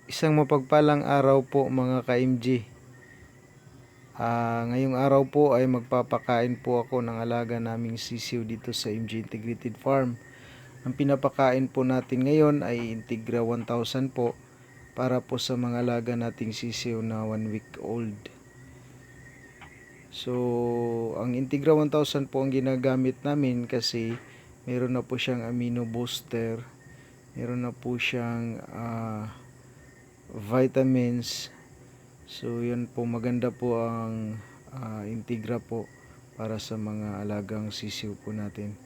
Isang mapagpalang araw po mga ka-MG. Ngayong araw po ay magpapakain po ako ng alaga naming sisiw dito sa MG Integrated Farm. Ang pinapakain po natin ngayon ay Integra 1000 po para po sa mga alaga nating sisiw na 1 week old. So, ang Integra 1000 po ang ginagamit namin kasi meron na po siyang amino booster, meron na po siyang vitamins. So yun po, maganda po ang Integra po para sa mga alagang sisiw po natin.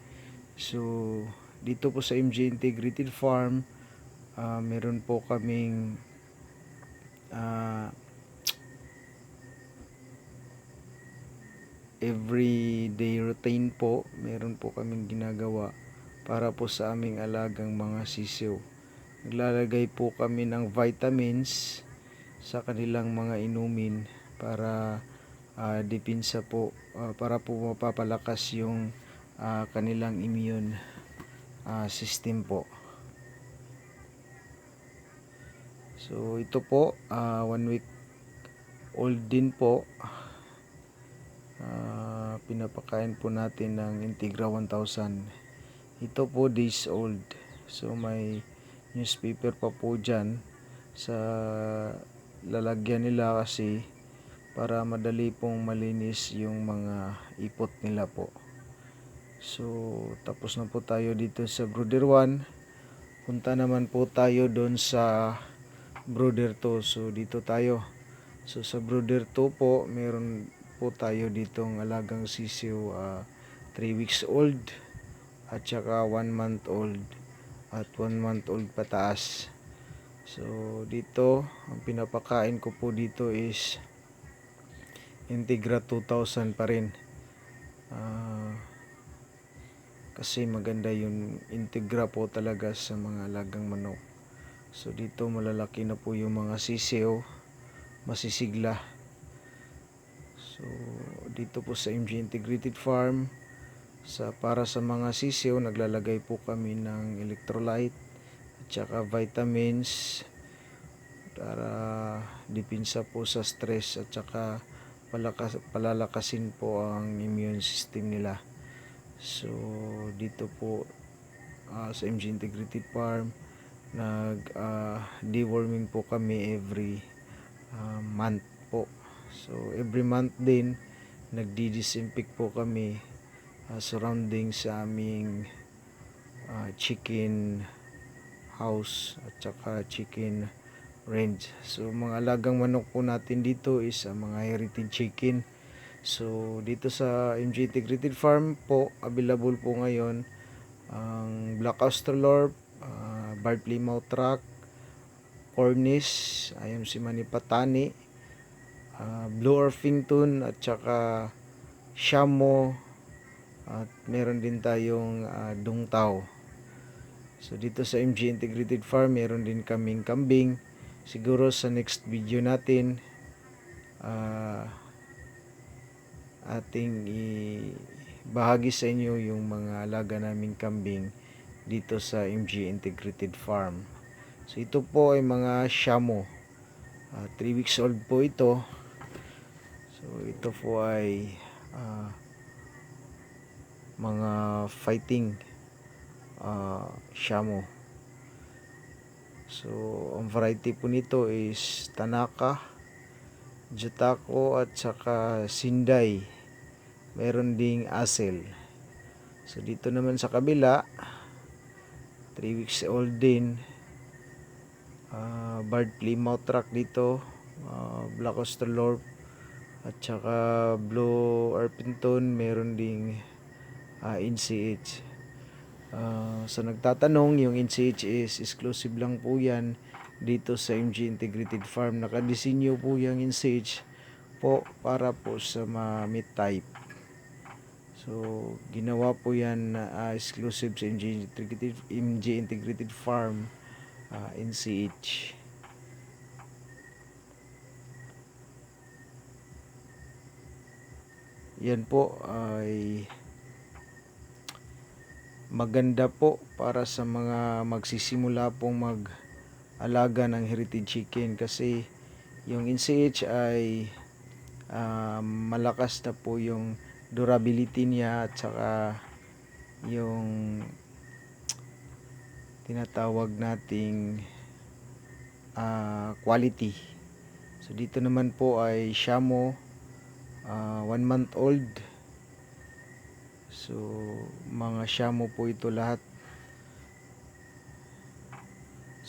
So dito po sa MG Integrated Farm, meron po kaming everyday routine po, meron po kaming ginagawa para po sa aming alagang mga sisiw. Naglalagay po kami ng vitamins sa kanilang mga inumin para depensa po, para po mapapalakas yung kanilang immune system po. So ito po, 1 week old din po. Pinapakain po natin ng Integra 1000. Ito po days old. So may newspaper pa po dyan sa lalagyan nila kasi para madali pong malinis yung mga ipot nila po. So tapos na po tayo dito sa brooder 1. Punta naman po tayo doon sa brooder 2. So dito tayo. So sa brooder 2 po, meron po tayo ditong alagang sisiw 3 weeks old at saka 1 month old at 1 month old pataas. So dito, ang pinapakain ko po dito is Integra 2000 pa rin. Kasi maganda yung Integra po talaga sa mga alagang manok. So dito malalaki na po yung mga sisiw, masisigla. So dito po sa MG Integrated Farm, para sa mga sisiw, naglalagay po kami ng electrolyte at saka vitamins para depensa po sa stress at saka palalakasin po ang immune system nila. So dito po sa MG Integrated Farm, deworming po kami every month po. So every month din nagdi-disinfect po kami surrounding sa aming chicken house at saka chicken range. So mga alagang manok po natin dito is mga heritage chicken. So dito sa MG Integrated Farm po, available po ngayon ang Black Australorp, Barred Plymouth Rock, Cornish, IMC Manipatani, Blue Orpington at saka Shamo, at meron din tayong Dungtao. So dito sa MG Integrated Farm, meron din kaming kambing. Siguro sa next video natin ating ibahagi sa inyo yung mga alaga naming kambing dito sa MG Integrated Farm. So ito po ay mga Shamo, 3 weeks old po ito. So ito po ay mga fighting Shamo. So ang variety po nito is Tanaka, Jutako at saka Sinday. Meron ding Asel. So dito naman sa kabila, 3 weeks old din, Barred Plymouth Rock dito, Black Australorp at saka Blue Orpington. Meron ding NCH. Sa nagtatanong, yung NCH is exclusive lang po yan dito sa MG Integrated Farm. Nakadesinyo po yung NCH po para po sa meat type. So ginawa po yan exclusive sa MG Integrated Farm NCH. Yan po ay maganda po para sa mga magsisimula pong alaga ng heritage chicken kasi yung NCH ay malakas na po yung durability niya at saka yung tinatawag nating quality. So dito naman po ay Shamo, 1 month old. So mga Shamo po ito lahat.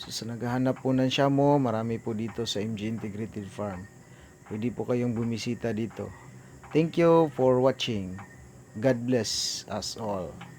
So sa naghahanap po ng Shamo, marami po dito sa MG Integrated Farm. Pwede po kayong bumisita dito. Thank you for watching. God bless us all.